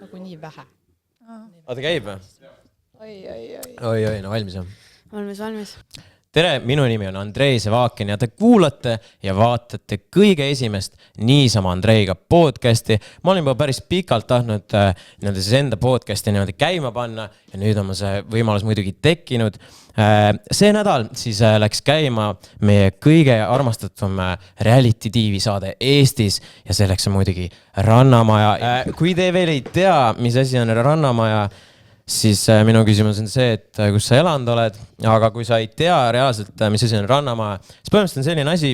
nagu nii vähe. Oota, käib või? Oi, no valmis on. Valmis. Tere, minu nimi on Andrei Sevakin ja te kuulate ja vaatate kõige esimest Niisama Andreiga podcasti. Ma olin juba päris pikalt tahtnud siis enda podcasti niimoodi käima panna ja nüüd on mul see võimalus muidugi tekkinud. See nädal siis läks käima meie kõige armastatum reality TV saade Eestis ja selleks on muidugi Rannamaja. Kui te veel ei tea, mis asi on Rannamaja, siis minu küsimus on see, et kus sa elanud oled, aga kui sa ei tea reaalselt, mis asi on Rannamaja, siis põhimõtteliselt on selline asi,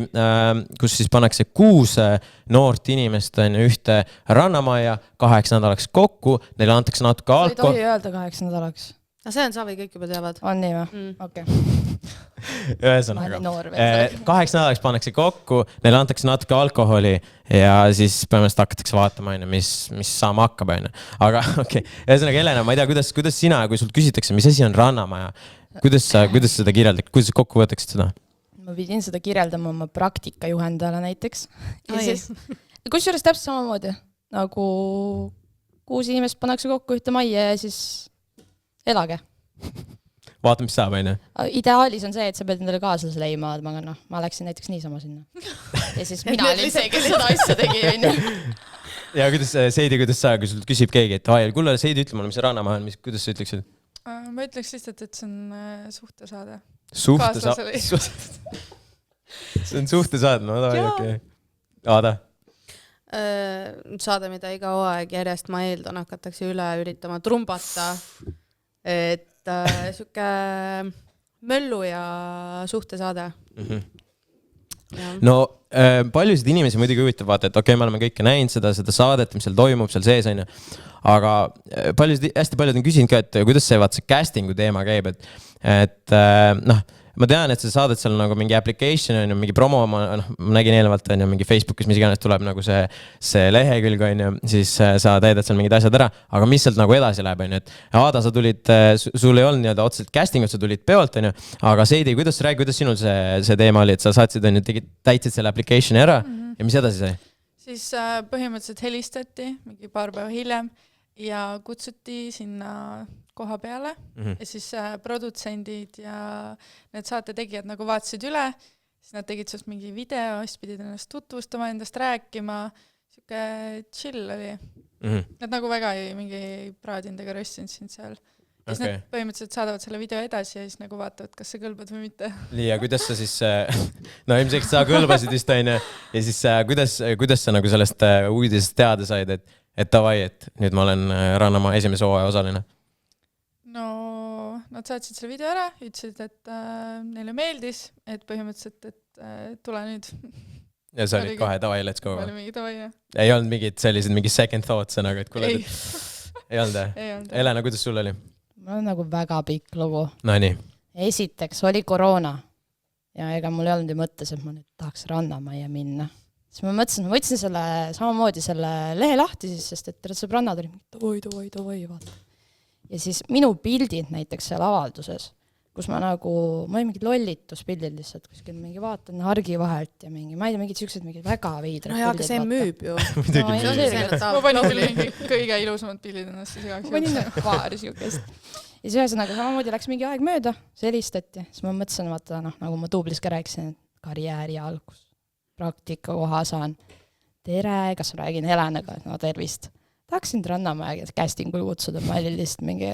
kus siis pannakse 6 noort inimest ühte Rannamaja 8 nädalaks kokku, neile antakse natuke Sa ei tohi öelda 8 nädalaks. See on savi, kõik juba teavad. On nii või? Okei. Ühesõnaga, 8 nädalaks pannakse kokku, neile antakse natuke alkoholi ja siis põhimõtteliselt hakatakse vaatama, mis saama hakkab. Aga okei, ühesõnaga Helena, ma ei tea, kuidas sina, kui sult küsitakse, mis asi on Rannamaja, kuidas seda kirjeldad, kuidas kokku võtaksid seda? Ma pidin seda kirjeldama oma praktikajuhendajale näiteks. Kusjuures täpselt samamoodi, nagu 6 inimest pannakse kokku ühte majja ja siis elage. Vaata, mis saab, Ideaalis on see, et sa pead endale kaaslase leima, aga ma läksin näiteks niisama sinna. Ja siis mina olin see, kes seda asja tegi. Ja Seidi, kuidas sa, kui sul küsib keegi, et kuule, Seidi, ütle mulle, mis see Rannamaja on, kuidas sa ütleksid? Ma ütleks lihtsalt, et see on suhtesaade. See on suhtesaade, no okei. Aada? Saade, mida iga hooaeg järjest ma eeldan, hakatakse üle üritama trumbata, et süke möllu ja suhtesaade. No paljusid inimesi muidugi huvitab vaata, et okei, me oleme kõike näinud seda saadet, mis seal toimub seal sees, aga hästi paljud on küsinud ka, et kuidas see castingu teema käib, et ma tean, et see saadet seal nagu mingi application on, mingi promo, ma nägin eelnevalt mingi Facebookis, mis iganes tuleb nagu see lehekülg on, siis sa täidad seal mingid asjad ära, aga mis sealt nagu edasi läheb, et Aada, sa tulid, sul ei olnud nii-öelda otseselt castingut, sa tulid peolt, aga Seidi, kuidas sinul see teema oli, et sa saatsid, täitsid selle applicationi ära ja mis edasi sai? Siis põhimõtteliselt helistati mingi paar päeva hiljem ja kutsuti sinna koha peale ja siis produtsendid ja need saate tegijad nagu vaatasid üle, siis nad tegid sealt mingi video, siis pidid ennast tutvustama, endast rääkima, siuke chill oli. Nad nagu väga mingi praadinud ega rössinud sind seal. Ja siis nad põhimõtteliselt saadavad selle video edasi ja siis nagu vaatavad, kas sa kõlbad või mitte. Ja kuidas sa siis, no ilmselt sa kõlbasid vist ja siis kuidas sa nagu sellest uudisest teada said, et davai, et nüüd ma olen Rannamaa esimese hooaja osaline? No, nad saatsid selle video ära, ütlesid, et neile meeldis, et põhimõtteliselt, et tule nüüd. Ja sa olid kohe, davai, let's go. Oli mingi davai, jah. Ei olnud mingi second thoughts, aga et kuule, ei olnud. Helena, kuidas sul oli? Mul on nagu väga pikk lugu. No nii. Esiteks oli koroona ja ega mul ei olnud ju mõttes, et ma nüüd tahaks Rannamaja minna. Siis ma mõtlesin, ma võtsin samamoodi selle lehe lahti siis, sest et sõbrannad olid davai, vaata. Ja siis minu pildid näiteks seal avalduses, kus ma olin mingid lollituspildid lihtsalt, kuskil mingi vaatan hargi vahelt ja mingi, ma ei tea, mingid siuksed mingid väga veidrad pildid. No aga see müüb ju. Ma panin küll mingi kõige ilusamad pildid ennast siis igaks. Ma panin paari siukest. Ja siis ühesõnaga samamoodi läks mingi aeg mööda, see helistati, siis ma mõtlesin, vaata, nagu ma Tublis ka rääkisin, karjääri algus, praktika koha saan. Tere, kas ma räägin Helenaga, no tervist. Tahaksin Rannamaja castingul kutsuda, ma olin lihtsalt mingi,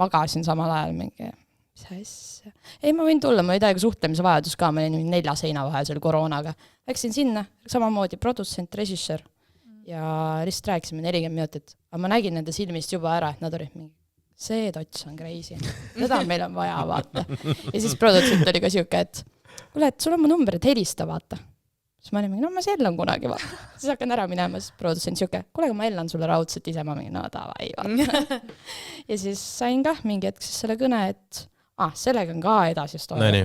magasin samal ajal mingi, mis asja. Ei, ma võin tulla, ma ei tea, suhtlemise vajadus ka, ma olin 4 seina vahel seal koroonaga. Läksin sinna, samamoodi produtsent, režissöör ja lihtsalt rääkisime 40 minutit, aga ma nägin nende silmist juba ära, et nad olid mingi, see tots on crazy, seda meil on vaja, vaata. Ja siis produtsent oli ka siuke, et kuule, et sul on mu number, et helista, vaata. Siis ma olin mingi, no ma sellan kunagi, vaata. Siis hakkan ära minema, siis produtsent siuke, kuule, ma ellan sulle raudselt ise, ma mingi, no davai, vaata. Ja siis sain ka mingi hetk siis selle kõne, et sellega on ka edasi story.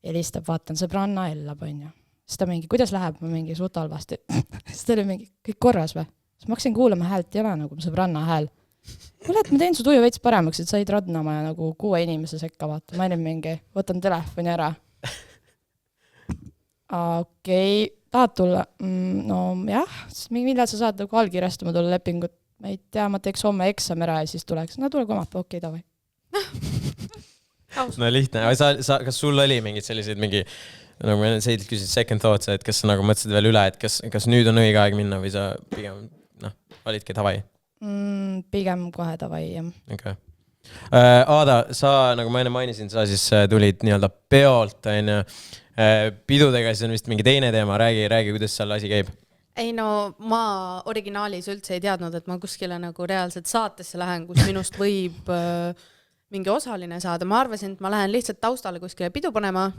Helistab, vaatan, sõbranna ellab, on ju. Siis ta mingi, kuidas läheb, ma mingi suht halvasti. Siis ta oli mingi, kõik korras või? Siis ma hakkasin kuulama häält, ei ole nagu sõbranna hääl. Kuule, et ma teen su tuju veits paremaks, et said Rannamaja nagu 6 inimese sekka, vaata. Ma olin mingi, võtan telefoni ära. Okei, tahad tulla? No jah, millal sa saad nagu allkirjastama tulla lepingut? ma ei tea, ma teeks homme eksami ära ja siis tuleks, no tule kolmapäev, okei, davai. No lihtne, aga kas sul oli mingid sellised nagu ma seilt küsisin second thoughts, et kas sa nagu mõtlesid veel üle, et kas nüüd on õige aeg minna või sa pigem, olidki davai? Pigem kohe davai, jah. Okay. Aada, sa, nagu ma enne mainisin, sa siis tulid nii-öelda peolt, pidudega, siis on vist mingi teine teema, räägi, kuidas seal asi käib? Ei no, ma originaalis üldse ei teadnud, et ma kuskile nagu reaalselt saatesse lähen, kus minust võib mingi osaline saada. Ma arvasin, et ma lähen lihtsalt taustale kuskile pidu panema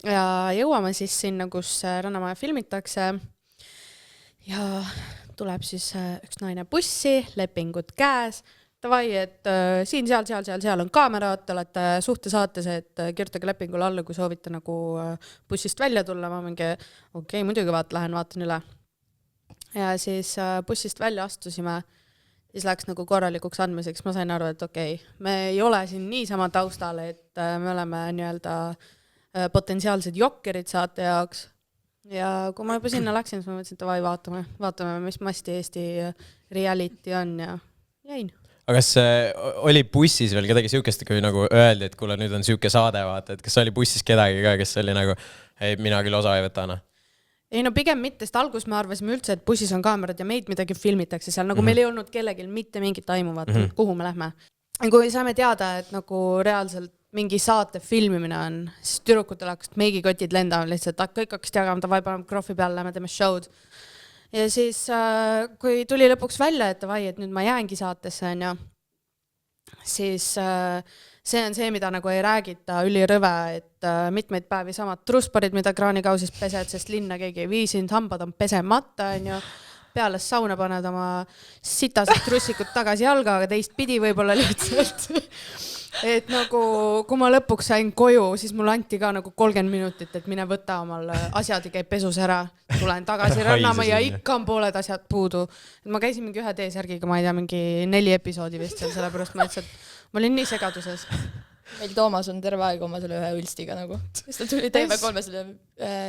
ja jõuame siis sinna, kus Rannamaja filmitakse ja tuleb siis üks naine bussi, lepingud käes, davai, et siin, seal on kaamerad, te olete suhtesaates, et kirjutage lepingule alla, kui soovite nagu bussist välja tulla, ma mingi, okei, muidugi lähen vaatan üle. Ja siis bussist välja astusime, siis läks nagu korralikuks andmiseks, ma sain aru, et okei, me ei ole siin niisama taustal, et me oleme nii-öelda potentsiaalsed jokkerid saate jaoks. Ja kui ma juba sinna läksin, siis ma mõtlesin, et vai, vaatame, mis masti Eesti reality on ja jäin. Aga kas oli bussis veel kedagi siukest, kui nagu öeldi, et kuule, nüüd on siuke saade, vaata, et kas oli bussis kedagi ka, kes oli nagu, ei, mina küll osa ei võtana? Ei no pigem mitte, sest algus me arvasime üldse, et bussis on kaamerad ja meid midagi filmitakse seal, nagu meil ei olnud kellegil mitte mingit aimu, vaata, kuhu me lähme. Kui saame teada, et nagu reaalselt mingi saate filmimine on, siis tüdrukutel hakkasid meigikotid lendama lihtsalt, kõik hakkasid jagama, davai, paneme krohvi peale, lähme teeme show'd. Ja siis, kui tuli lõpuks välja, et davai, et nüüd ma jäängi saatesse, on ju, siis see on see, mida nagu ei räägita ülirõve, et mitmeid päevi samad trusparid, mida kraanikausis pesed, sest linna keegi ei viisinud, hambad on pesemata, on ju, peale sauna paned oma sitased trussikud tagasi jalga, aga teist pidi võib-olla lihtsalt. Et nagu, kui ma lõpuks sain koju, siis mulle anti ka nagu 30 minutit, et mine võta omal asjad ja käib pesus ära. Tulen tagasi Rannama ja ikka on pooled asjad puudu. Et ma käisin mingi ühe T-särgiga, ma ei tea, mingi 4 episoodi vist seal, sellepärast ma ütlesin, et ma olin nii segaduses. Meil Toomas on terve aeg oma selle ühe hõlstiga nagu. Siis ta tuli TV3 selle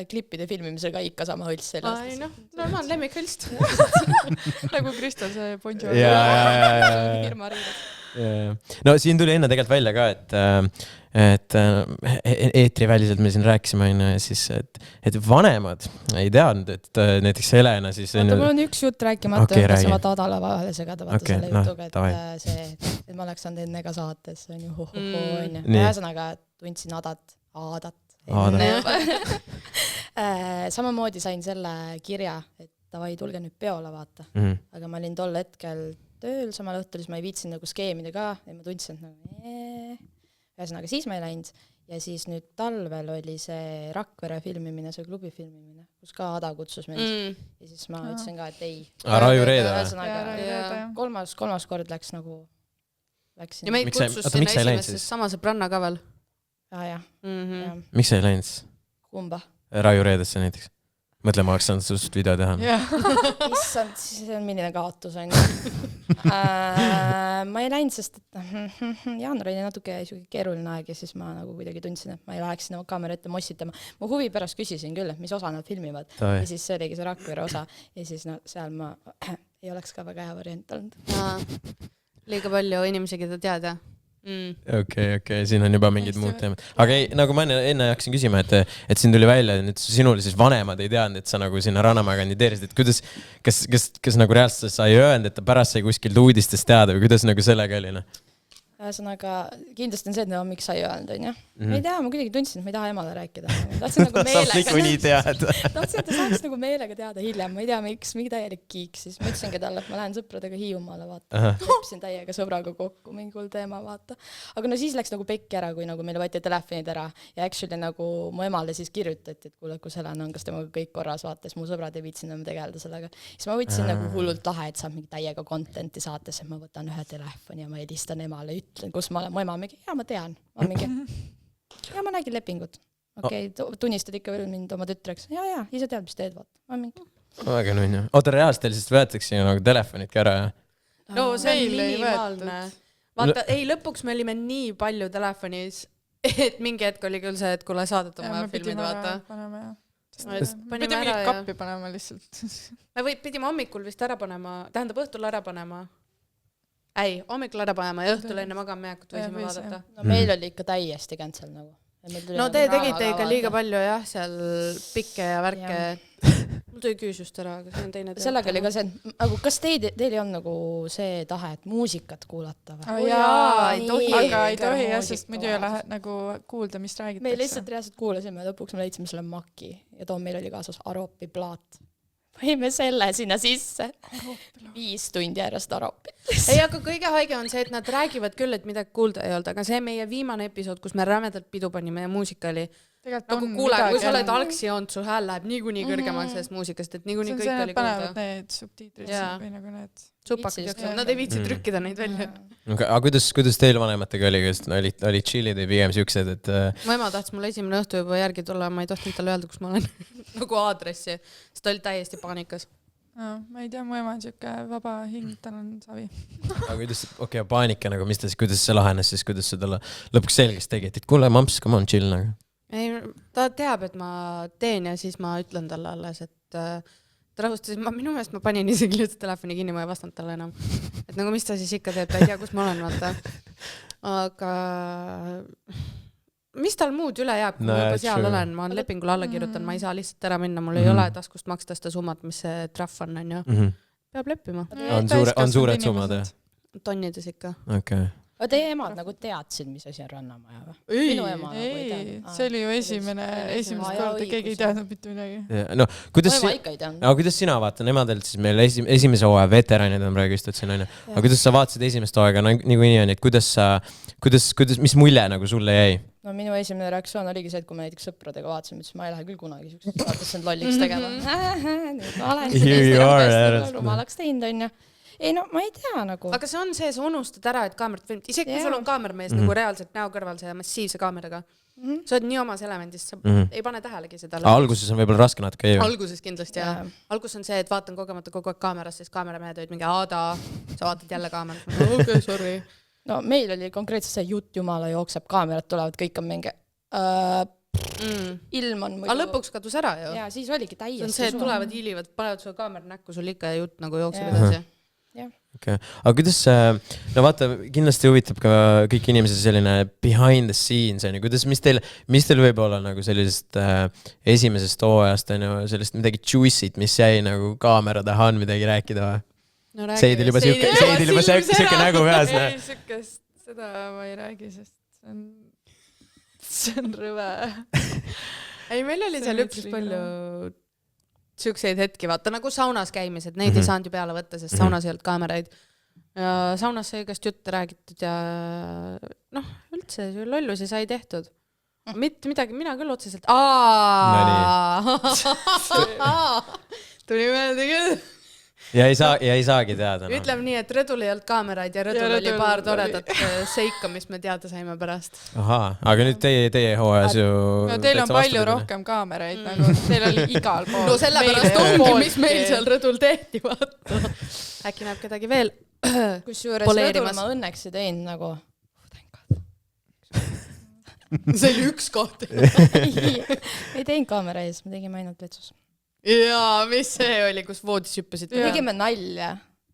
klippide filmimisega ikka sama hõlst sellest. Ai noh, ma olen lemmik hõlst. Nagu Kristel see poncho. No siin tuli enne tegelikult välja ka, et eetriväliselt me siin rääkisime, siis, et vanemad ei teadnud, et näiteks Helena siis... Mul on üks jutt rääkimata, kas ma Tadala vahele segada vaata selle jutuga, et see, et ma oleks saanud enne ka saates, on ju, on ju. Ühesõnaga tundsin Aadat. Samamoodi sain selle kirja, et davai, tulge nüüd peole vaata. Aga ma olin tol hetkel tööl samal õhtul, siis ma ei viitsinud nagu skeemida ka ja ma tundsin, et nagu ühesõnaga siis ma ei läinud ja siis nüüd talvel oli see Rakvere filmimine, see klubi filmimine, kus ka Ada kutsus mind ja siis ma ütlesin ka, et ei. Raju Reeda või? Kolmas kord läks nagu ja meid kutsus sinna esimesest sama sõbranna ka veel. Jah. Miks sa ei läinud? Kumba? Raju Reedasse näiteks. Mõtle, ma oleks saanud sust video teha. Issand, see on milline kaotus on. Ma ei läinud, sest jaanuar oli natuke keeruline aeg ja siis ma nagu kuidagi tundsin, et ma ei läheks sinna kaamera ette mossitama. Ma huvi pärast küsisin küll, et mis osa nad filmivad. Ja siis see oligi see Rakvere osa ja siis seal ma ei oleks ka väga hea variant olnud. Liiga palju inimesi, keda teada. Okei, siin on juba mingid muud teemad. Aga ei, nagu ma enne hakkasin küsima, et siin tuli välja, et sinul siis vanemad ei teadnud, et sa nagu sinna Rannamäe kandideerisid, et kuidas, kas nagu reaalselt sa ei öelnud, et ta pärast sai kuskilt uudistest teada või kuidas nagu sellega oli? Ühesõnaga, kindlasti on see, et miks sa ei öelnud, on ju. Ma ei tea, ma kuidagi tundsin, et ma ei taha emale rääkida. Tahtsin nagu meelega. Tahtsin, et ta saaks nagu meelega teada hiljem. Ma ei tea, miks, mingi täielik kiik. Siis ma ütlesingi talle, et ma lähen sõpradega Hiiumaale, vaata. Lepsin täiega sõbraga kokku, mingi hull teema, vaata. Aga no siis läks nagu pekki ära, kui nagu meile võeti telefonid ära. Ja actually nagu mu emale siis kirjutati, et kuule, kus Helena on, kas temaga kõik korras vaates. Mu sõbrad ei viitsin enam tegeleda sellega. Siis ma võtsin nagu hullult lahe, et saab mingi täiega contenti saates, et ma võtan ühe telefoni ja ma helistan emale, ütlen, kus ma olen, mu ema mingi, ma tean. Ma nägin lepingut. Okei, tunnistad ikka veel mind oma tütreks. Ja, ise tead, mis teed, vaata. Väga nunja. Oota, reaalselt teil siis võetakse nagu telefonidki ära, jah? No see on minimaalne. Vaata, ei, lõpuks me olime nii palju telefonis, et mingi hetk oli küll see, et kuule saadet oma filmid, vaata. panime pidi ära mingi ja kappi panema lihtsalt . me pidime hommikul vist ära panema, tähendab õhtul ära panema. Ei, hommikul ära panema ja õhtul enne magama jääkut võisime võis, vaadata. no meil oli ikka täiesti cancel nagu . No te tegite ikka liiga palju jah, seal pikke ja värke. Mul tuli küüs just ära, aga see on teine teema. sellega oli ka see , nagu kas teil ei olnud nagu see tahe , et muusikat kuulata või ? jaa, ei tohi. aga ei Kõige tohi jah , muusika sest muidu ei lähe nagu kuulda , mis me räägitakse . lihtsalt reaalselt kuulasime ja lõpuks me leidsime selle Maki ja too meil oli kaasas Aropi plaat . panime selle sinna sisse . 5 tundi järjest Aropit . ei , aga kõige haige on see, et nad räägivad küll, et midagi kuulda ei olnud, aga see meie viimane episood, kus me rämedalt pidu panime ja muusika oli nagu kuule , kui sa oled algsi joonud , su hääl läheb niikuinii kõrgemaks sellest muusikast , et niikuinii kõik oli panevad kuulda . need subtiitrid Jaa. või nagu need . Supakad jooksevad , nad ei viitsi trükkida neid välja . aga kuidas teil vanematega oli , kas olid chillid või pigem siuksed , et mu ema tahtis mulle esimene õhtu juba järgi tulla , ma ei tohtinud talle öelda , kus ma olen nagu aadressi , sest ta oli täiesti paanikas . ma ei tea , mu ema on siuke vaba hing , tal on savi . aga kuidas , paanika nagu , kuidas see lahenes siis , kuidas sa talle lõpuks selgeks tegid , et kuule , mamps , come on , chill nagu . ei , ta teab , et ma teen ja siis ma ütlen talle alles , et ta rahustas , minu meelest ma panin isegi lihtsalt telefoni kinni , ma ei vastanud talle enam . et nagu mis ta siis ikka teeb , ta ei tea , kus ma olen , vaata . aga mis tal muud üle jääb , kui ma juba seal olen , ma olen lepingule alla kirjutanud , ma ei saa lihtsalt ära minna , mul ei ole taskust maksta seda summat , mis see trahv on ju . peab leppima . on suured summad jah ? tonnides ikka . okei . aga teie emad nagu teadsid , mis asi on Rannamaja või ? minu ema nagu ei ei , teadnud . see oli ju esimest korda , keegi ei teadnud mitte midagi . no kuidas ema ikka ei teadnud . aga kuidas sina vaatad , nemadelt siis meil esimese hooaja veteranid on praegu istuvad siin onju , aga kuidas sa vaatasid esimest hooaega niikuinii on , et kuidas , mis mulje nagu sulle jäi ? no minu esimene reaktsioon oligi see , et kui me näiteks sõpradega vaatasime , siis ma ei lähe küll kunagi siukseks vaatasin lolliks tegema . nüüd ma olen Here you are, rumalaks teinud onju . ei no ma ei tea nagu . aga see on see , sa unustad ära , et kaamerat filmid , isegi kui Jaa. sul on kaamermees nagu reaalselt näo kõrval selle massiivse kaameraga , sa oled nii omas elemendist , sa ei pane tähelegi seda . alguses on võib-olla raske natuke ei või ? alguses kindlasti jah . algus on see , et vaatan kogemata kogu aeg kaamerasse , siis kaameramehed olid mingi Aada , sa vaatad jälle kaamerat . okei , sorry . no meil oli konkreetselt see jutt , jumala jookseb , kaamerad tulevad , kõik on mingi ilm on aga lõpuks kadus ära ju . ja siis oligi see on täiesti see , et tulevad , hiilivad , panevad sulle kaamera näkku , sul ikka jutt nagu jookseb edasi . Okay. aga kuidas , no vaata , kindlasti huvitab ka kõik inimesed selline behind the scenes on ju , mis teil võib olla nagu sellisest esimesest hooajast on ju sellist midagi juicy't , mis jäi nagu kaamera taha , on midagi rääkida või ? Seidil juba siuke nägu peas . ei , siukest , seda ma ei räägi , sest see on rõve . ei , meil oli See seal on üpris liiga palju siukseid hetki , vaata nagu saunas käimised , neid ei saanud ju peale võtta , sest saunas ei olnud kaameraid . ja saunas sai igast jutte räägitud ja noh , üldse lollusi sai tehtud . mitte midagi , mina küll otseselt . tuli meelde küll . ja ei saagi teada . ütleme nii , et Rõdul ei olnud kaameraid ja Rõdul oli paar toredat seika , mis me teada saime pärast . ahaa , aga nüüd teie hooajas ju . no teil on palju . rohkem kaameraid nagu , teil oli igal pool . no sellepärast ongi , mis meil seal Rõdul tehti , vaata . äkki näeb kedagi veel . kusjuures poleerimas. Rõdul ma õnneks ei teinud nagu see oli üks koht . ei teinud kaamera ees , me tegime ainult vetsus . jaa , mis see oli , kus voodis hüppasid ? me tegime nalja .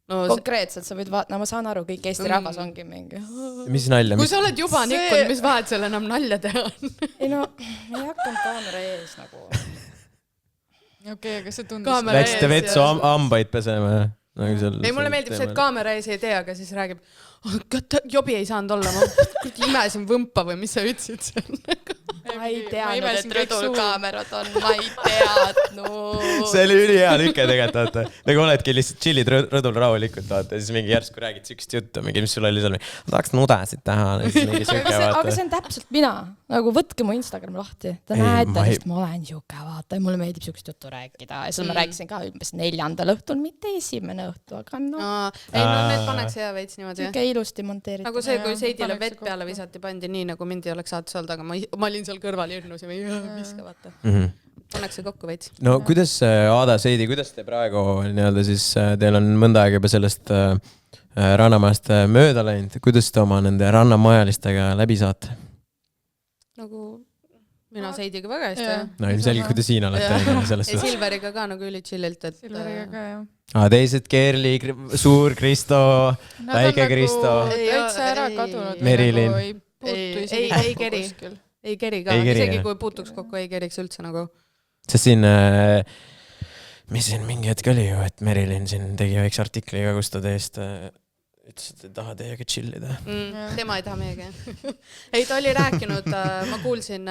no, konkreetselt sa võid vaadata , no ma saan aru , kõik Eesti rahvas ongi mingi . mis nalja ? kui sa oled juba nikkunud , mis vahet seal enam nalja teha on ? ei no , me ei hakanud kaamera ees nagu . okei , aga see tundus . Kaamera Läksite ees vetsu ja- hambaid pesema nagu seal . ei , mulle meeldib see , et kaamera ees ei tee , aga siis räägib , jobi ei saanud olla , ma kuradi imesin võmpa või mis sa ütlesid seal . ma ei teadnud , imesin et kõik Rõdul suud. kaamerad on , ma ei teadnud . see oli ülihea lüke tegelikult , vaata . nagu oledki lihtsalt chill'id rõdul rahulikult , vaata , ja siis mingi järsku räägid siukest juttu , mingi , mis sul oli seal , ma tahaks nudesid teha , siis mingi siuke , aga vaata see . on täpselt mina , nagu võtke mu Instagram lahti , te Ei, näete , ma ei- sest ma olen siuke , vaata , ja mulle meeldib siukest juttu rääkida ja siis ma rääkisin ka umbes 4. õhtul , mitte esimene õhtu , aga noh , ei no need pannakse ja veits niimoodi . siuke ilusti monteeritud . nagu see , kui Jaa, Seidile pannakse vett peale kokku. visati , pandi nii nagu mind ei oleks saates olnud , aga ma olin seal kõrval hirmus ja viska , vaata . Mhm. pannakse kokku veits . no kuidas , Aada , Seidi , kuidas te praegu nii-öelda siis , teil on mõnda aega juba sellest rannamajast mööda läinud , kuidas te oma nende rannamajalistega läbi saate ? nagu mina Seidiga väga hästi. No ilmselgelt, kui te siin olete. Ja Silveriga ka nagu üli chillilt. Silveriga ka, jah. Teised Kerli, suur Kristo, väike Kristo. Täitsa ära kadunud. Merilin. Ei keri. Ei keri ka. Isegi kui puutuks kokku, ei keriks üldse nagu. Sest siin, mis siin mingi hetk oli ju, et Merilin siin tegi väikse artikli ka, kus ta teist ütles, et ei taha teiega chillida. Tema ei taha meiega. Ei, ta oli rääkinud, ma kuulsin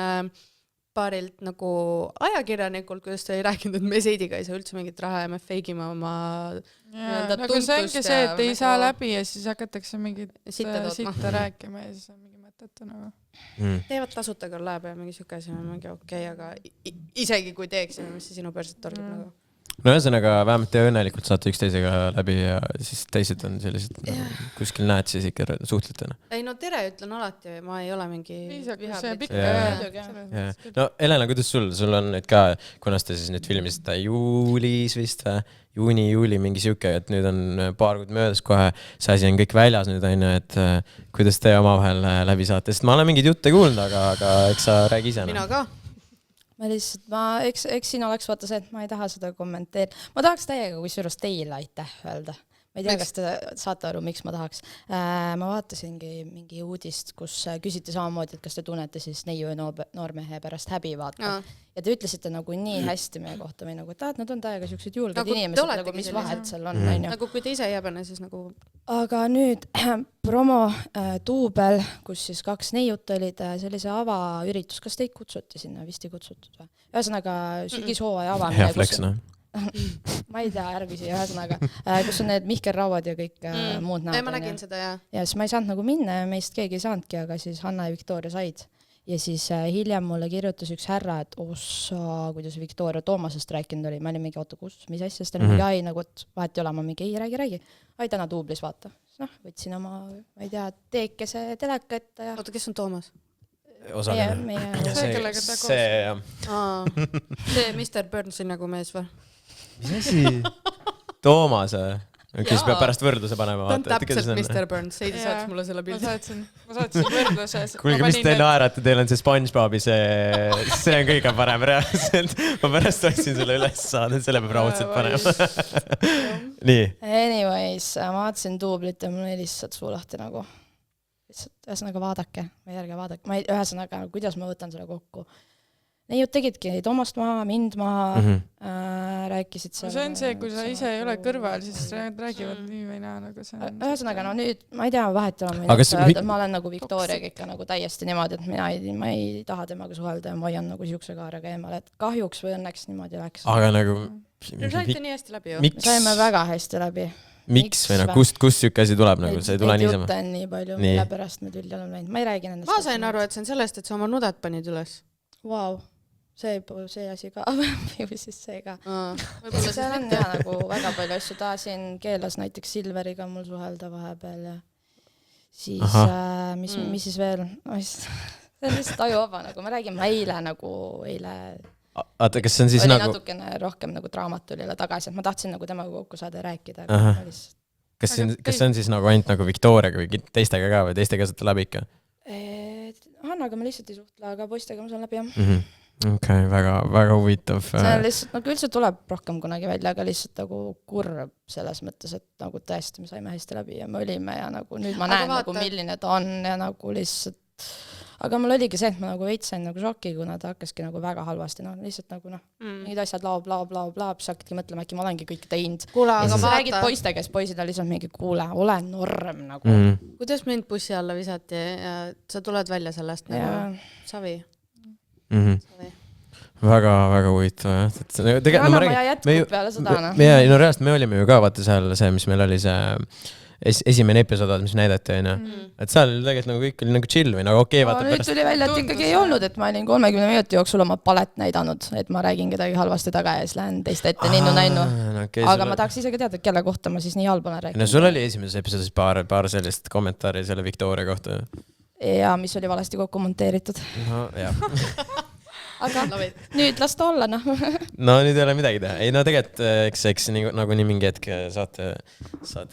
paarilt nagu ajakirjanikult, kuidas ta ei rääkinud, et me Seidiga ei saa üldse mingit raha ja me feigime oma nagu see ongi see, et ei saa läbi ja siis hakatakse mingit sitta rääkima ja siis on mingi mõttetu nagu. Teevad tasuta küll läheb ja mingi siuke asi on mingi okei, aga isegi kui teeksime, mis see sinu perset torgib nagu. No ühesõnaga, vähemalt te õnnelikult saate üksteisega läbi ja siis teised on sellised, kuskil näed siis ikka suhtletena. Ei no tere ütlen alati, ma ei ole mingi No Helena, kuidas sul on nüüd ka, kunas te siis nüüd filmisite juulis vist või? Juuni, mingi siuke, et nüüd on paar kuud möödas kohe, see asi on kõik väljas nüüd on ju, et kuidas te omavahel läbi saate, sest ma olen mingeid jutte kuulnud, aga eks sa räägi ise. Mina ka. Ma lihtsalt, eks siin oleks vaata see, et ma ei taha seda kommenteerida. Ma tahaks täiega, kui suurus teile aitäh öelda. Ma ei tea, kas te saate aru, miks ma tahaks. Ma vaatasingi mingi uudist, kus küsiti samamoodi, et kas te tunnete siis neiu ja noormehe pärast häbi vaata. Ja te ütlesite nagu nii hästi meie kohta või nagu, et nad on täiega siuksed julged nagu inimesed, nagu mis vahet seal on. Nagu kui te ise jääbene, siis nagu... Aga nüüd promo Tuubel, kus siis 2 neiut olid sellise avaüritus, kas teid kutsuti sinna? Vist ei kutsutud või? Ühesõnaga sügishooaja avamine. Hea flex, noh. Ma ei tea, järgisi, ühesõnaga, kus on need Mihkel Rauad ja kõik muud näod. Ma nägin seda, jah. Ja siis ma ei saanud nagu minna ja meist keegi ei saanudki, aga siis Hanna ja Victoria said. Ja siis hiljem mulle kirjutas üks härra, et ossa, kuidas Victoria Toomasest rääkinud oli. Ma olin mingi, oota, kus, mis asja, sest mingi ai, nagu, et vahet ei ole, ma mingi, ei räägi. Ai, täna Tuublis, vaata. Võtsin oma, ma ei tea, teekese teleka ette ja... Oota, kes on Toomas? See Mr. Burnsi nagu mees või? Mis asi? Toomas, kes peab pärast võrdluse panema. Ta on täpselt Mr. Burns, Seidi saats mulle selle pildi. Ma saatsin võrdluse. Kuulge, mis te naerate, teil on see SpongeBobi, see on kõige parem reaalselt. Ma pärast otsin selle üles saada, selle peab raudselt panema. Nii. Anyways, ma vaatasin Tuublit ja mul oli lihtsalt suu lahti nagu. Ühesõnaga vaadake, või järge vaadake. Ühesõnaga, kuidas ma võtan selle kokku. Neiud tegidki Toomast maha, mind maha, rääkisid seal. See on see, kui sa ise ei ole kõrval, siis räägivad nii või naa. Ühesõnaga, no nüüd, ma ei tea, vahet ei ole, ma olen nagu Victoriaga ikka nagu täiesti niimoodi, et ma ei taha temaga suhelda ja ma hoian nagu siukse kaarega eemale, et kahjuks või õnneks niimoodi läks. Aga nagu... Saite nii hästi läbi ju? Saime väga hästi läbi. Miks või no, kust siuke asi tuleb nagu, see ei tule niisama? Jutte on nii palju, mille pärast me tülli oleme läinud. Ma ei räägi nendest. Ma sain aru, et see on sellest, et sa oma nudet panid üles. Wow. See asi ka, või siis see ka. See on jah nagu väga palju asju. Ta siin keelas näiteks Silveriga mul suhelda vahepeal ja siis, mis siis veel? See on lihtsalt ajuvaba, nagu ma räägin, ma eile Aata, kas see on siis oli nagu... natukene rohkem nagu draamat tuli tagasi, et ma tahtsin nagu temaga kokku saada ja rääkida. Kas see on siis nagu ainult nagu Victoriaga või teistega ka või teistega saate läbi ikka? Hannaga ma lihtsalt ei suhtle, aga poistega ma saan läbi jah. Okei, väga huvitav. See on lihtsalt, nagu üldse tuleb rohkem kunagi välja, aga lihtsalt nagu kurb selles mõttes, et nagu tõesti me saime hästi läbi ja me olime ja nagu nüüd ma näen nagu milline ta on ja nagu lihtsalt, aga mul oligi see, et ma nagu veits sain nagu šoki, kuna ta hakkaski nagu väga halvasti, lihtsalt nagu mingid asjad bla, siis hakkadki mõtlema, äkki ma olengi kõik teinud. Ja siis räägid poistega, kes poisid on lihtsalt mingi kuule, ole norm nagu. Kuidas mind bussi alla visati ja sa tuled välja sellest nagu savi? Väga huvitav jah. Rannamaja jätkub peale seda. Reaalselt me olime ju ka vaata seal see, mis meil oli see esimene episood, mis näidati on. Et seal tegelikult nagu kõik oli nagu chill või nagu okei vaata pärast. Nüüd tuli välja, et ikkagi ei olnud, et ma olin 30 minuti jooksul oma palet näidanud, et ma räägin kedagi halvasti taga ja siis lähen teiste ette ninnu-nännu. Aga ma tahaks isegi teada, kelle kohta ma siis nii halb olen rääkinud. No sul oli esimeses episoodis paar sellist kommentaari selle Victoria kohta. Ja mis oli valesti kokku monteeritud. No jah. aga nüüd las ta olla, noh. No nüüd ei ole midagi teha. Ei no tegelikult, eks nagu nii mingi hetk saate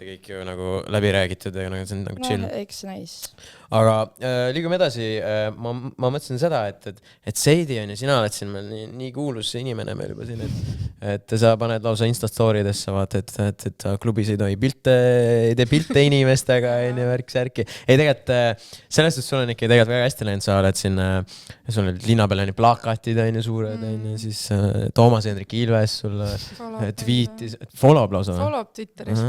kõik ju nagu läbi räägitud ja nagu see on nagu chill. Eks näis. Aga liigume edasi. Ma mõtlesin seda, et Seidi on ja sina oled siin meil nii kuulus inimene meil juba siin, et sa paned lausa Instastoridesse, vaata, et klubis ei tohi ei tee pilte inimestega, värk-särki. Ei tegelikult, sellest, et sul on ikka tegelikult väga hästi läinud, sa oled siin, sul on linna peal on plakatid, suured, siis Toomas Hendrik Ilves sulle tweetis, follow lausa. Follow Twitteris.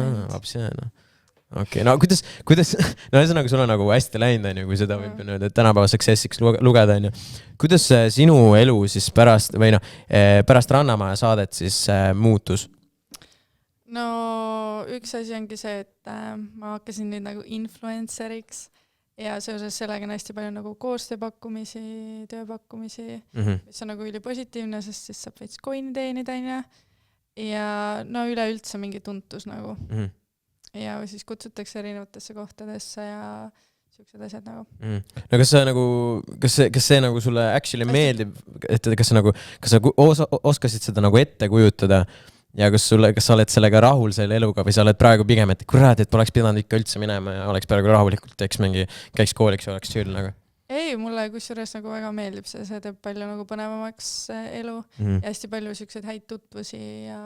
Okei, no kuidas, no ühesõnaga sul on nagu hästi läinud, kui seda võib nüüd tänapäeva successiks lugeda, kuidas sinu elu siis pärast Rannamaja saadet siis muutus? No üks asi ongi see, et ma hakkasin nüüd nagu influenceriks ja seoses sellega on hästi palju nagu koostööpakkumisi, tööpakkumisi, mis on nagu ülipositiivne, sest siis saab veits coin'i teenida, ja no üleüldse mingi tuntus nagu. Ja siis kutsutakse erinevatesse kohtadesse ja siuksed asjad nagu. No kas see nagu sulle actually meeldib, et kas sa oskasid seda nagu ette kujutada ja kas sa oled sellega rahul selle eluga või sa oled praegu pigem, et kurat, et poleks pidanud ikka üldse minema ja oleks praegu rahulikult, käiks kooliks ja oleks chill nagu? Ei, mulle kusjuures nagu väga meeldib see teeb palju nagu põnevamaks elu ja hästi palju siukseid häid tutvusi ja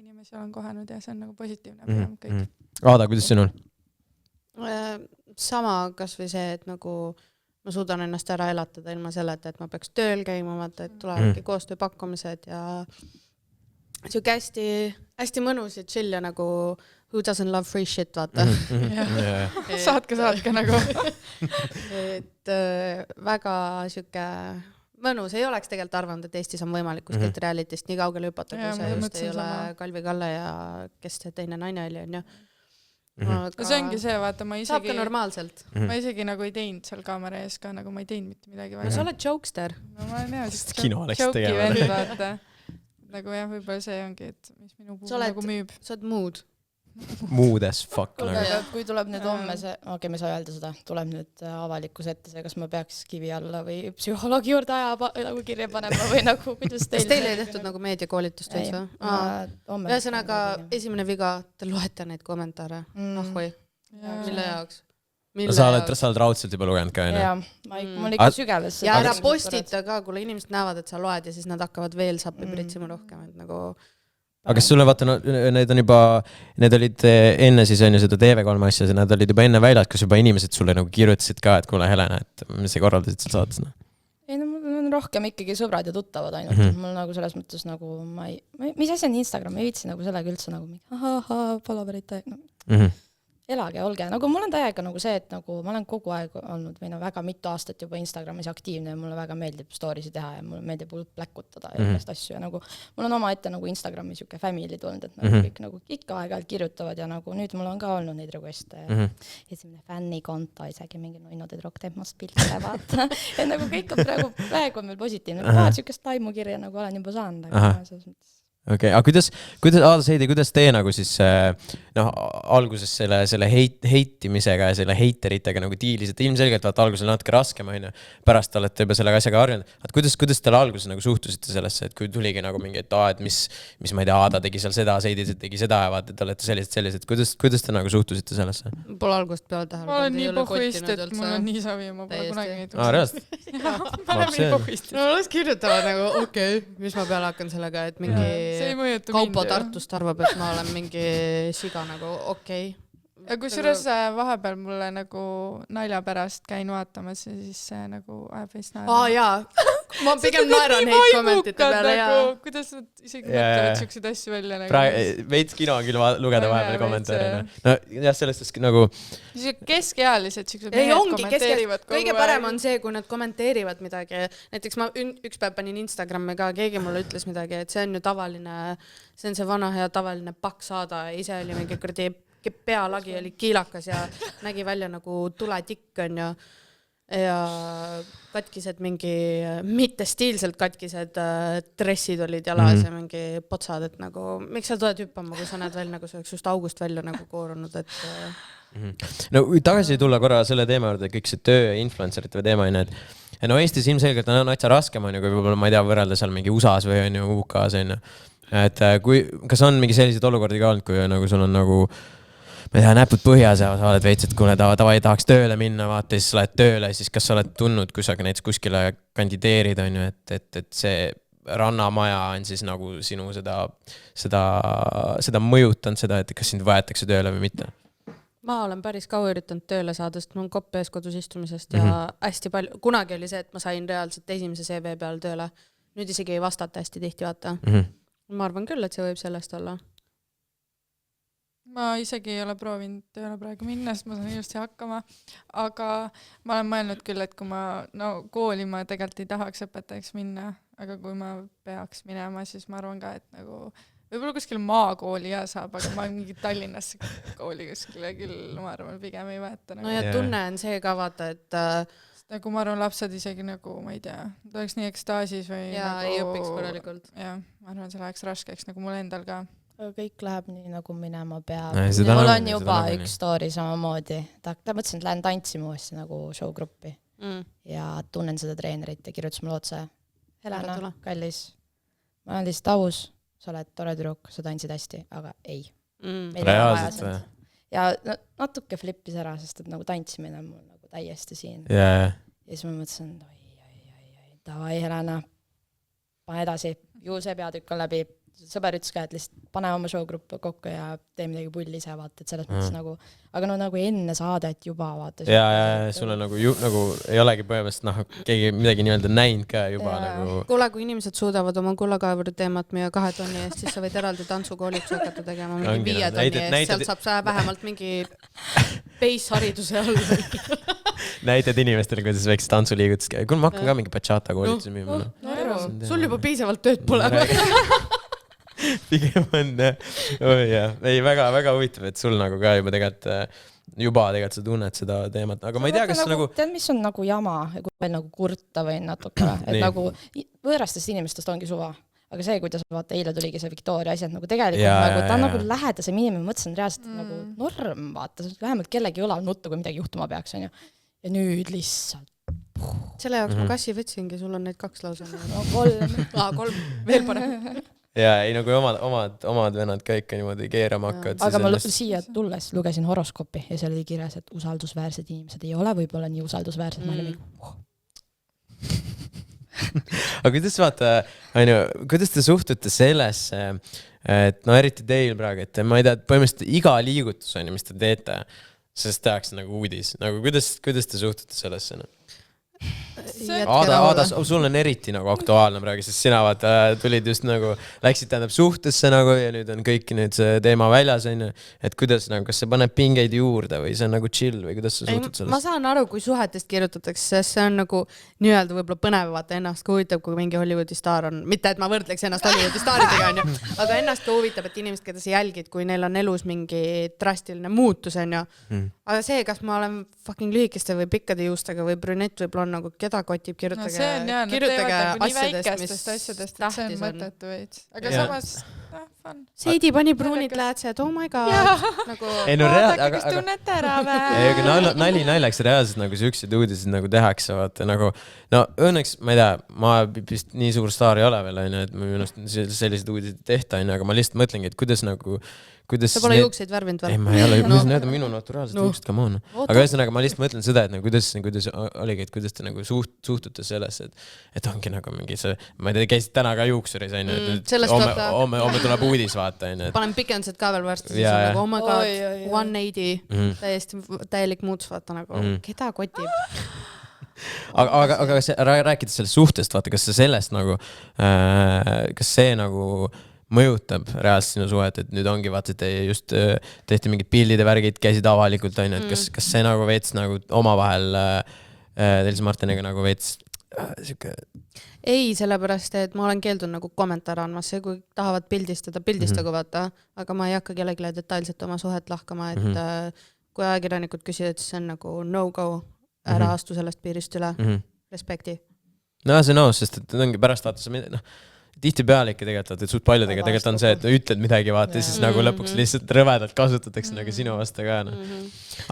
inimesi olen kohanud ja see on nagu positiivne kõik. Aada, kuidas sinul? Sama kas või see, et nagu ma suudan ennast ära elatada ilma selleta, et ma peaks tööl käima, vaata, et tulevadki koostööpakkumised ja siuke hästi mõnus ja chill ja nagu who doesn't love free shit, vaata. Saatke nagu. Et väga siuke mõnus, ei oleks tegelikult arvanud, et Eestis on võimalik kuskilt realitist nii kaugele hüpata, kui see just ei ole Kalvi Kalle ja kes see teine naine oli, on ju. Aga see ongi see, vaata, ma saab ka normaalselt. Ma isegi nagu ei teinud seal kaamera ees ka, nagu ma ei teinud mitte midagi. No sa oled jokester. No ma ei kino oleks tegema. Vaata. Nagu jah, võib-olla see ongi, et mis minu puhul nagu müüb. Sa oled mood. Mood as fuck. Kui tuleb nüüd homme see, okei, me ei saa öelda seda, tuleb nüüd avalikus ette see, kas ma peaks kivi alla või psühholoogi juurde nagu kirja panema või nagu, kuidas teil... Kas teil ei tehtud nagu meediakoolitust veits või? Ühesõnaga, esimene viga, te loete neid kommentaare. Ahvoi. Mille jaoks? Sa oled raudselt juba lugenud ka, jah? Mul ikka sügeles. Ja ära postita ka, kuule inimesed näevad, et sa loed ja siis nad hakkavad veel sappi pritsima rohkem, et nagu... Aga kas sulle vaata, need olid enne siis on ju seda TV3 asja, need olid juba enne väljas, kas juba inimesed sulle nagu kirjutasid ka, et kuule Helena, et mis sa korraldasid seal saates? Ei, no mul on rohkem ikkagi sõbrad ja tuttavad ainult, mul nagu selles mõttes nagu mis asi on Instagram, ei viitsi nagu sellega üldse nagu palaverite, elage, olge, nagu mul on täiega nagu see, et nagu ma olen kogu aeg olnud või väga mitu aastat juba Instagramis aktiivne ja mulle väga meeldib storiesi teha ja mulle meeldib pläkutada ja igast asju ja nagu mul on oma ette nagu Instagramis siuke family tulnud, et nagu kõik nagu ikka aeg-ajalt kirjutavad ja nagu nüüd mul on ka olnud neid requeste esimene fännikonto, isegi mingi nunnu tüdruk teeb must pilte, vaata. Et nagu kõik on praegu on meil positiivne, siukest taimukirja nagu olen juba saanud, aga selles mõttes. Okei, aga Aada Seidi, kuidas teie nagu siis alguses selle heitimisega ja selle heiteritega nagu diilised, ilmselgelt vaata alguses natuke raskem, pärast olete juba sellega asjaga harjunud, kuidas teile alguses nagu suhtusite sellesse, et kui tuligi nagu mingi, et mis ma ei tea, Aada tegi seal seda, Seidi tegi seda ja vaata, et olete sellised, kuidas te nagu suhtusite sellesse? Pole algust peale tähele. Ma olen nii pohhuist, et mul on nii savi ja ma pole kunagi neid reaalselt? Ma olen nii pohhuist. No las kirjutavad nagu, okei, mis ma peale hakkan sellega, et mingi Kaupo Tartust arvab, et ma olen mingi siga nagu okei. Ja kusjuures vahepeal mulle nagu nalja pärast käin vaatamas ja siis see nagu ajab veits naerma. Jaa, ma pigem naeran neid kommentite peale. Kuidas nad isegi mõtlevad siukseid asju välja nagu. Veits kino on küll lugeda vahepeal kommentaare. No jah, sellest nagu... Keskealised siuksed mehed kommenteerivad kogu aeg. Kõige parem on see, kui nad kommenteerivad midagi. Näiteks ma üks päev panin Instagrami ka, keegi mulle ütles midagi, et see on ju tavaline, see on see vana hea tavaline paks Aada ja ise oli mingi kurdi pealagi oli kiilakas ja nägi välja nagu tuletikk on ja katkised mingi mittestiilselt katkised dressid olid jalas ja mingi potsad, et nagu miks sa tuled hüppama, kui sa näed välja nagu see oleks just august välja nagu koorunud, et No tagasi tulla korra selle teema juurde, kõik see töö ja influencerite teema on, ja no Eestis ilmselgelt on täitsa raskem on ju, kui võib-olla ma ei tea, võrrelda seal mingi USA-s või on ju UK-s on ju. Et kas on mingi selliseid olukordi ka olnud, kui nagu sul on nagu ma ei tea, näpud põhjas ja sa oled veits, et kui tavai tahaks tööle minna, vaata, siis sa lähed tööle, siis kas sa oled tundnud, kui sa näiteks kuskile kandideerid, on ju, et see rannamaja on siis nagu sinu seda mõjutanud seda, et kas sind võetakse tööle või mitte? Ma olen päris kaua üritanud tööle saada, sest mul on kopp ees kodus istumisest ja hästi palju, kunagi oli see, et ma sain reaalselt esimese CV peale tööle. Nüüd isegi ei vastata hästi tihti, vaata. Ma arvan küll, et see võib sellest olla. Ma isegi ei ole proovinud tööle praegu minna, sest ma saan ilusti hakkama, aga ma olen mõelnud küll, et kui kooli ma tegelikult ei tahaks õpetajaks minna, aga kui ma peaks minema, siis ma arvan ka, et nagu võib-olla kuskil maakooli ja saab, aga ma mingi Tallinnasse kooli kuskile küll, ma arvan, pigem ei võeta. No ja tunne on see ka vaata, et nagu ma arvan, lapsed isegi nagu, ma ei tea, ta oleks nii ekstaasis või ja nagu, ei õpiks korralikult. Ja, ma arvan, see läheks raskeks nagu mul endal ka. Aga kõik läheb nii, nagu minema peab. Mul on juba üks story samamoodi. Ta mõtlesin, et lähen tantsima uuesti nagu showgruppi. Ja tunnen seda treenerit ja kirjutas mulle otse. Helena, kallis, ma olen lihtsalt aus, sa oled tore tüdruk, sa tantsid hästi, aga ei. Reaalselt või? Ja natuke flippis ära, sest et nagu tantsimine on mul nagu täiesti siin. Ja siis ma mõtlesin, davai Helena, pane edasi, ju see peatükk on läbi. Sõber ütles ka, et lihtsalt pane oma showgruppi kokku ja tee midagi pulli ise, vaata, et selles mõttes nagu, aga nagu enne saadet juba vaata. Ja sul on nagu ei olegi põhimõtteliselt, keegi midagi nii-öelda näinud ka juba nagu. Kuule, kui inimesed suudavad oma kullakaevuri teemat meie 2 tonni eest, siis sa võid eraldi tantsukoolituse hakata tegema mingi 5 tonni eest, sealt saab sa vähemalt mingi base-hariduse all. Näitad inimestele, kuidas väikse tantsuliigutus käib. Kui ma hakkan ka mingi bachata koolitusi müüma. Sul juba piisavalt tööd pole. Pigem on, ei väga huvitav, et sul nagu ka juba tegelikult sa tunned seda teemat, aga ma ei tea, kas nagu... Tead, mis on nagu jama, kui veel nagu kurta või natuke, et nagu võõrastest inimestest ongi suva, aga see, kuidas vaata, eile tuligi see Victoria asi, et nagu tegelikult ta on nagu lähedasem inimene, mõtlesin reaalselt nagu norm, vaata, vähemalt kellegi õlal nuttu, kui midagi juhtuma peaks, on ju. Ja nüüd lihtsalt selle jaoks ma kassi võtsingi, sul on neid 2 lausa. No 3. 3, veel parem. Ja ei nagu omad vennad ka ikka niimoodi keerama hakkavad. Aga ma siia tulles lugesin horoskoopi ja seal oli kirjas, et usaldusväärsed inimesed ei ole võib-olla nii usaldusväärsed. Aga kuidas vaata, kuidas te suhtute sellesse, et eriti teil praegu, et ma ei tea, põhimõtteliselt iga liigutus on, mis te teete, sest tehakse nagu uudis. Nagu, kuidas te suhtute sellesse? Aada, sul on eriti nagu aktuaalne praegu, sest sina tulid just nagu, läksid tähendab suhtesse nagu ja nüüd on kõik nüüd see teema väljas, et kuidas nagu, kas see paneb pingeid juurde või see on nagu chill või kuidas sa suhtud sellest? Ma saan aru, kui suhetest kirjutatakse, sest see on nagu nii-öelda võib-olla põnev vaata ennast, kui huvitab, kui mingi Hollywoodi staar on, mitte et ma võrdleks ennast Hollywoodi staaridega on ju, aga ennast ka huvitab, et inimesed, keda sa jälgid, kui neil on elus mingi drastiline muutus on ju, aga see, kas ma olen fucking lühikeste või pikkade juustega või brünett võib-olla on nagu keda kotib, kirjutage, see on jah, nad teevad nii väikestest asjadest, et see on mõttetu veits. Aga samas, fun. Seidi pani pruunid läätsed, oh my god. Nagu... Ei, no vaadake, kas tunnete ära vä? Ei, aga nali naljaks reaalselt nagu siuksed uudised nagu tehakse, vaata nagu, no õnneks, ma ei tea, ma vist nii suur staar ei ole veel, et minu arust sellised uudised tehta, aga ma lihtsalt mõtlengi, et kuidas nagu sa pole juukseid värvinud või? Ei, ma ei ole, minu naturaalselt juuksed ka moon. Aga ühesõnaga, ma lihtsalt mõtlen seda, et kuidas oligi, et kuidas te nagu suhtute sellesse, et ongi nagu mingi see, ma ei tea, käisid täna ka juuksuris, et homme tuleb uudis, vaata. Panen pikendused ka veel varsti, siis on nagu, oh my god, 180, täielik muutus, vaata nagu, keda kotib? Aga rääkides sellest suhtest, vaata, kas sellest nagu, kas see nagu mõjutab reaalselt sinu suhet, et nüüd ongi vaata, et te just tehti mingid pildide värgid, käisid avalikult, on ju, et kas see nagu veits nagu omavahel Telis Martiniga nagu veits siuke... Ei, sellepärast, et ma olen keeldunud nagu kommentaare andmas, see kui tahavad pildistagu vaata, aga ma ei hakka kellegile detailselt oma suhet lahkama, et kui ajakirjanikud küsivad, siis see on nagu no-go, ära astu sellest piirist üle, respekti. No see on aus, sest et ongi pärast vaata sa tihtipeale ikka tegelikult, et suht paljudega tegelikult on see, et ütled midagi, vaata, ja siis nagu lõpuks lihtsalt rõvedalt kasutatakse nagu sinu vastu ka.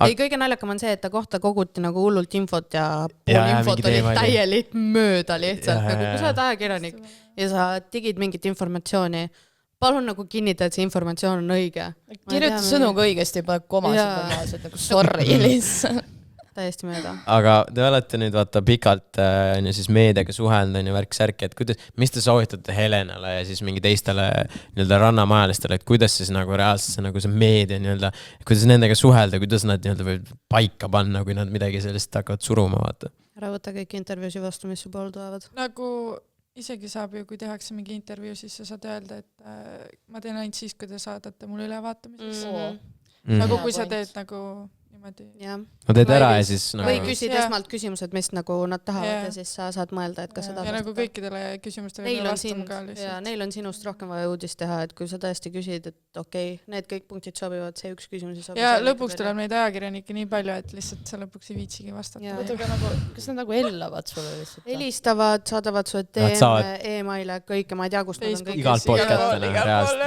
Ei, kõige naljakam on see, et ta kohta koguti nagu hullult infot ja pool infot oli täielik mööda lihtsalt, nagu kui sa oled ajakirjanik ja sa digid mingit informatsiooni, palun nagu kinnita, et see informatsioon on õige. Kirjuta sõnuga õigesti, pane komasid normaalselt, nagu sorry lihtsalt. Täiesti mööda. Aga te olete nüüd vaata pikalt siis meediaga suhelnud ja värk-särki, et mis te soovitate Helenale ja siis mingi teistele nii-öelda rannamajalistele, et kuidas siis nagu reaalselt nagu see meedia nii-öelda, kuidas nendega suhelda, kuidas nad nii-öelda võib paika panna, kui nad midagi sellist hakkavad suruma, vaata. Ära võtta kõik intervjuusi vastu, mis su pool tulevad. Nagu isegi saab ju, kui tehakse mingi intervjuu, siis sa saad öelda, et ma teen ainult siis, kui te saadate mulle ülevaatamiseks. Nagu kui sa teed nagu niimoodi. No teed ära ja siis nagu... Või küsid esmalt küsimused, mis nagu nad tahavad ja siis sa saad mõelda, et kas seda ja nagu kõikidele küsimustele vastama ka lihtsalt. Ja neil on sinust rohkem vaja uudist teha, et kui sa tõesti küsid, et okei, need kõik punktid sobivad, see üks küsimus ei sobi. Ja lõpuks tuleb neid ajakirjanikke nii palju, et lihtsalt sa lõpuks ei viitsigi vastata. Kas nad nagu ellavad sulle lihtsalt? Helistavad, saadavad sulle DM-e, e-maile, kõike, ma ei tea, kust nad on kõik. Igalt poolt kätte,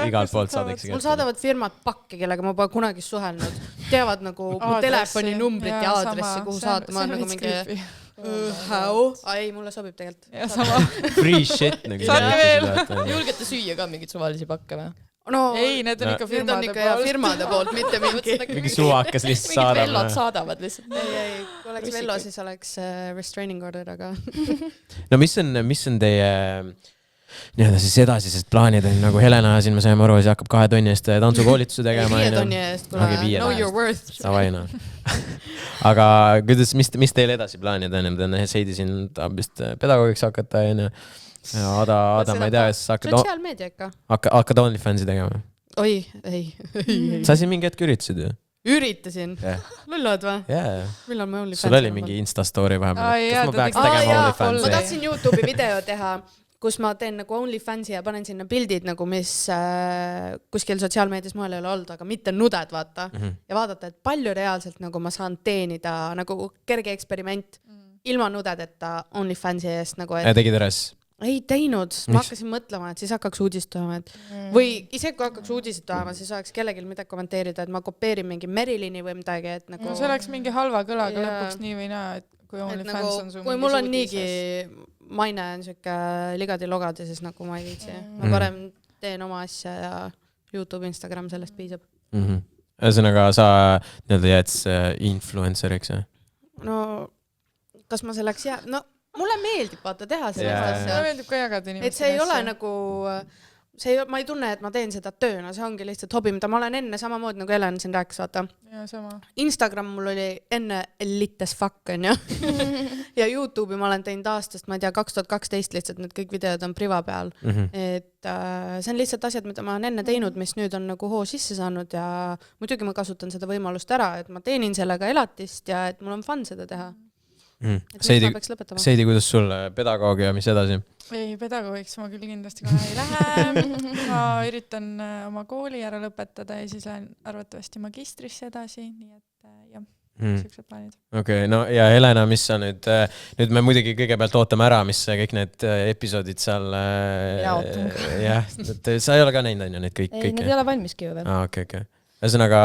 igalt poolt saadakse kätte. Mul saadavad firmad pakke, kellega ma pole kunagi suhelnud. Teavad nagu telefoninumbrit ja aadressi, kuhu saata. Ma olen nagu mingi ei, mulle sobib tegelikult. Ja sama. Free shit. Julgete süüa ka mingit suvalisi pakke või? No, ei, need on ikka firmade poolt, mitte mingi suvakas lihtsalt saadab. Mingid vellod saadavad lihtsalt. Ei, kui oleks vello, siis oleks restraining order, aga... No mis on teie... nii-öelda siis edasised plaanid on nagu Helena siin me saime aru, siis hakkab 2 tonni eest tantsukoolituse tegema. 5 tonni eest, kuna know your worth. Savaina. Aga kuidas, mis teil edasi plaanid on? Seidi siin tahab vist pedagoogiks hakata ja Ada, ma ei tea, siis sotsiaalmeedia ikka. Hakkad OnlyFansi tegema? Oi, ei. Sa siin mingi hetk üritasid ju? Üritasin? Lullad või? Millal ma OnlyFansi? Sul oli mingi Insta-story vahepeal. Kas ma peaks tegema OnlyFansi? Ma tahtsin YouTube'i video teha, kus ma teen nagu OnlyFansi ja panen sinna pildid, nagu mis kuskil sotsiaalmeedias moel ei ole olnud, aga mitte nuded, vaata. Ja vaadata, et palju reaalselt nagu ma saan teenida, nagu kerge eksperiment, ilma nudedeta OnlyFansi eest. Nagu, ja tegid üles? Ei teinud, ma hakkasin mõtlema, et siis hakkaks uudistama, et või isegi kui hakkaks uudistama, siis oleks kellelgi midagi kommenteerida, et ma kopeerin mingi Merilini või midagi, et nagu... See oleks mingi halva kõlaga lõpuks nii või naa, et kui OnlyFans on su kui mul on niigi maine on siuke ligadi-logadi, siis nagu ma ei viitsi. Ma parem teen oma asja ja YouTube, Instagram, sellest piisab. Ühesõnaga, sa jääd influenceriks, jah? No, kas ma selleks jääb? No, mulle meeldib vaata teha sellest asja. Mulle meeldib ka jagada inimestele. Et see ei ole nagu, ma ei tunne, et ma teen seda tööna, see ongi lihtsalt hobi, mida ma olen enne samamoodi nagu Helen siin rääkis, vaata. Ja, sama. Instagram mul oli enne elite as fuck, on ju. Ja YouTube'i ma olen teinud aastast, ma ei tea, 2012 lihtsalt, need kõik videod on priva peal. Et see on lihtsalt asjad, mida ma olen enne teinud, mis nüüd on nagu hoo sisse saanud ja muidugi ma kasutan seda võimalust ära, et ma teenin sellega elatist ja et mul on fun seda teha. Seidi, kuidas sul pedagoogia, mis edasi? Ei, pedagoogiks ma küll kindlasti kohe ei lähe. Ma üritan oma kooli ära lõpetada ja siis lähen arvatavasti magistrisse edasi, nii et jah, sellised plaanid. Okei, no ja Helena, mis sa nüüd me muidugi kõigepealt ootame ära, mis kõik need episoodid seal jah, sa ei ole ka näinud, on ju, neid kõik? Ei, need ei ole valmiski ju veel. Okei. Ühesõnaga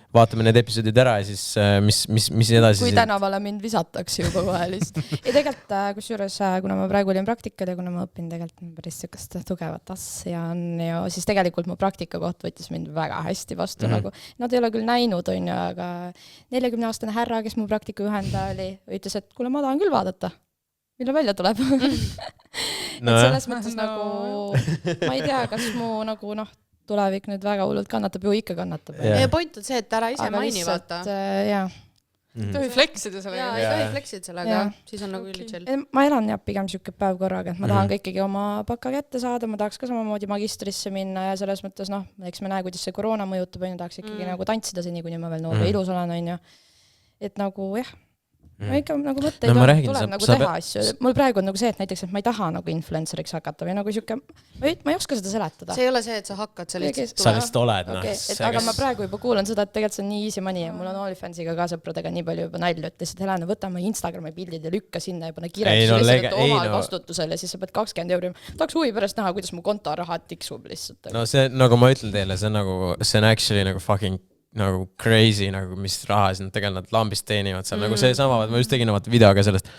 vaatame need episoodid ära ja siis mis edasi? Kui tänavale mind visatakse juba kohe lihtsalt. Ja tegelikult, kusjuures, kuna ma praegu olin praktikal ja kuna ma õpin tegelikult päris sükast tugevat asja on ja siis tegelikult mu praktika koht võttis mind väga hästi vastu. Nagu, nad ei ole küll näinud, on ju, aga 40-aastane härra, kes mu praktika juhendaja oli, ütles, et kuule, ma tahan küll vaadata. Millal välja tuleb? Et selles mõttes nagu, ma ei tea, kas mu nagu tulevik nüüd väga hullult kannatab ju ikka kannatab. Ja point on see, et ära ise maini vaata. Jaa. Ei tohi fleksida sellega. Jaa, ei tohi fleksida sellega. Siis on nagu ülichill. Ma elan jah pigem siuke päev korraga, et ma tahan ka ikkagi oma baka kätte saada, ma tahaks ka samamoodi magistrisse minna ja selles mõttes, eks me näe, kuidas see koroona mõjutab, tahaks ikkagi nagu tantsida seni, kuni ma veel noor ja ilus olen, on ju. Et nagu jah. ma ikka nagu mõtteid No ma räägin, tuleb sa- nagu sa teha asju. Mul praegu on nagu see, et näiteks, et ma ei taha nagu influenceriks hakata või nagu siuke, ma ei oska seda seletada. see ei ole see, et sa hakkad, sa lihtsalt sa lihtsalt oled, Okay, aga ma praegu juba kuulan seda, et tegelikult see on nii easy money ja mul on OnlyFansiga ka sõpradega nii palju juba nalju, et lihtsalt Helena, võta oma Instagrami pildid ja lükka sinna ja pane kirjelduse lihtsalt omal vastutusel ja siis sa pead 20 euri. Tahaks huvi pärast näha, kuidas mu kontoraha tiksub lihtsalt. no see, nagu ma ütlen teile, see on actually nagu fucking nagu crazy, nagu mis raha siin tegelikult nad lambist teenivad seal, nagu see sama, ma just tegin video ka sellest.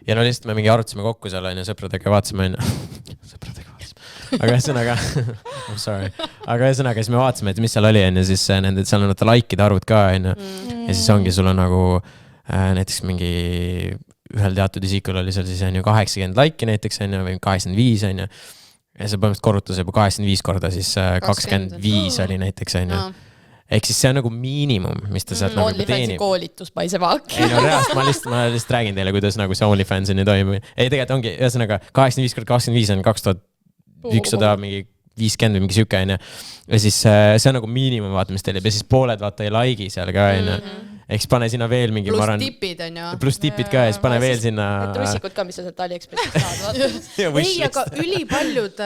Ja no lihtsalt me mingi arutasime kokku seal, on ju, sõpradega vaatasime, sõpradega vaatasime. Aga ühesõnaga, I'm sorry. Aga ühesõnaga, siis me vaatasime, et mis seal oli, on ju, siis nende, seal on likeide arvud ka, on ju. Ja siis ongi, sul on nagu näiteks mingi ühel teatud isikul oli seal siis on ju 80 like'i näiteks, on ju, või 85, on ju. Ja see põhimõtteliselt korrutas juba 85 korda, siis 25 oli näiteks, on ju. Ehk siis see on nagu miinimum, mis ta sealt nagu OnlyFansi teenib. koolitus by see vaak. Ei no reaalselt, ma lihtsalt räägin teile, kuidas nagu see OnlyFans on ju toimub. Ei tegelikult ongi, ühesõnaga 85 korda 25 on 2100 mingi 50 või mingi süke, on ju. Ja siis see on nagu miinimum, vaata, mis teil jääb. Ja siis pooled vaata ei like'i seal ka, on ju. Eks pane sinna veel mingi... Plus tipid, on ju. Plus tipid ka ja siis pane veel sinna... Trussikud ka, mis sa sealt AliExpressist saad. Ei, aga ülipaljud,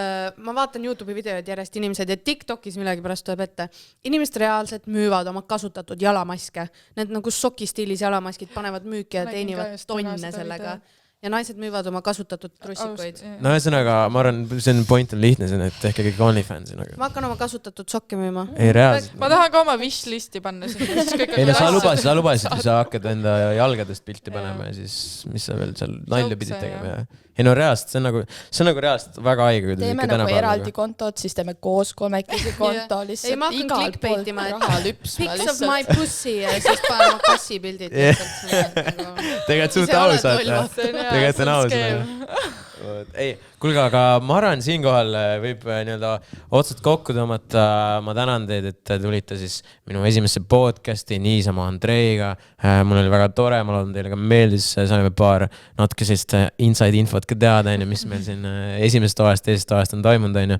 ma vaatan YouTube'i videod järjest inimesed ja TikTokis millegi pärast tuleb ette. Inimesed reaalselt müüvad oma kasutatud jalamaske. Need nagu sokistiilis jalamaskid panevad müüki ja teenivad tonne sellega. Ja naised müüvad oma kasutatud trussikuid. No ühesõnaga, ma arvan, see point on lihtne, et tehke kõik OnlyFansi nagu. Ma hakkan oma kasutatud sokke müüma. Ei, reaalselt. Ma tahan ka oma wishlisti panna sinna. Ei, no sa lubasid, et sa hakkad enda jalgadest pilti panema ja siis, mis sa veel seal nalja pidid tegema. Ei no reaalselt, see on nagu reaalselt väga haige. Teeme nagu eraldi kontot, siis teeme koos kolmekesi konto. Ei, ma hakkan clickbaitima, et pics of my pussy ja siis panema kassipildid. Tegelikult suht ausalt. Tegelikult on aus. Ei, kuulge, aga ma arvan, siinkohal võib nii-öelda otsad kokku tõmmata. Ma tänan teid, et tulite siis minu esimesse podcasti niisama Andreiga. Mul oli väga tore, ma loodan teile ka meeldis. Saime paar natuke sellist inside infot ka teada, mis meil siin esimesest toast, teisest toast on toimunud.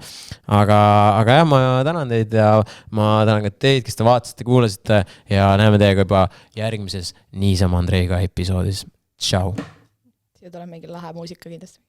Aga jah, ma tänan teid ja ma tänan ka teid, kes te vaatasite, kuulasite ja näeme teiega juba järgmises niisama Andreiga episoodis. Tšau! Siia tuleb mingi lahe muusika kindlasti.